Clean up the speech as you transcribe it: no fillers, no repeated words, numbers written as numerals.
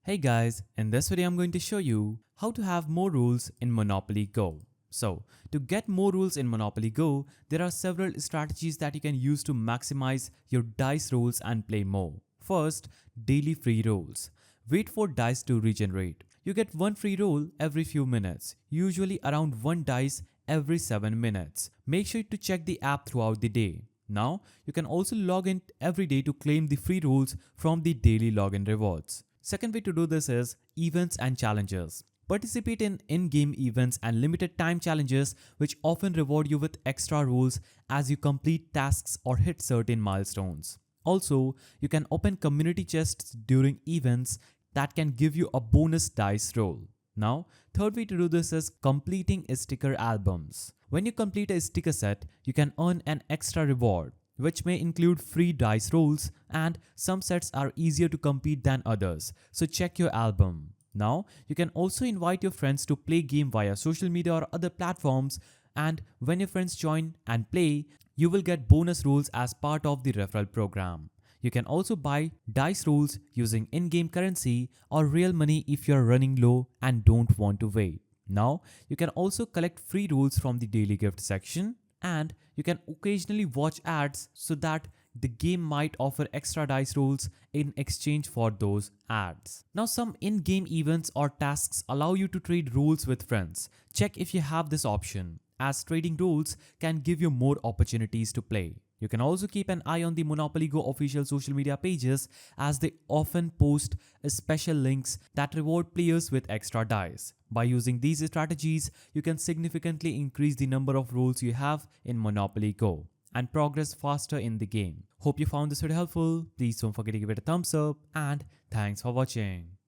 Hey guys, in this video I'm going to show you how to have more rules in Monopoly Go. So, to get more rules in Monopoly Go, there are several strategies that you can use to maximize your dice rolls and play more. First, daily free rolls. Wait for dice to regenerate. You get one free roll every few minutes, usually around one dice every 7 minutes. Make sure to check the app throughout the day. Now, you can also log in every day to claim the free rolls from the daily login rewards. Second way to do this is events and challenges. Participate in in-game events and limited time challenges which often reward you with extra rolls as you complete tasks or hit certain milestones. Also, you can open community chests during events that can give you a bonus dice roll. Now, third way to do this is completing sticker albums. When you complete a sticker set, you can earn an extra reward, which may include free dice rolls, and some sets are easier to complete than others, so check your album. Now, you can also invite your friends to play game via social media or other platforms, and when your friends join and play, you will get bonus rolls as part of the referral program. You can also buy dice rolls using in-game currency or real money if you're running low and don't want to wait. Now, you can also collect free rolls from the daily gift section, and you can occasionally watch ads so that the game might offer extra dice rolls in exchange for those ads. Now, some in-game events or tasks allow you to trade rolls with friends. Check if you have this option, as trading rolls can give you more opportunities to play. You can also keep an eye on the Monopoly Go official social media pages, as they often post special links that reward players with extra dice. By using these strategies, you can significantly increase the number of rolls you have in Monopoly Go and progress faster in the game. Hope you found this video helpful. Please don't forget to give it a thumbs up, and thanks for watching.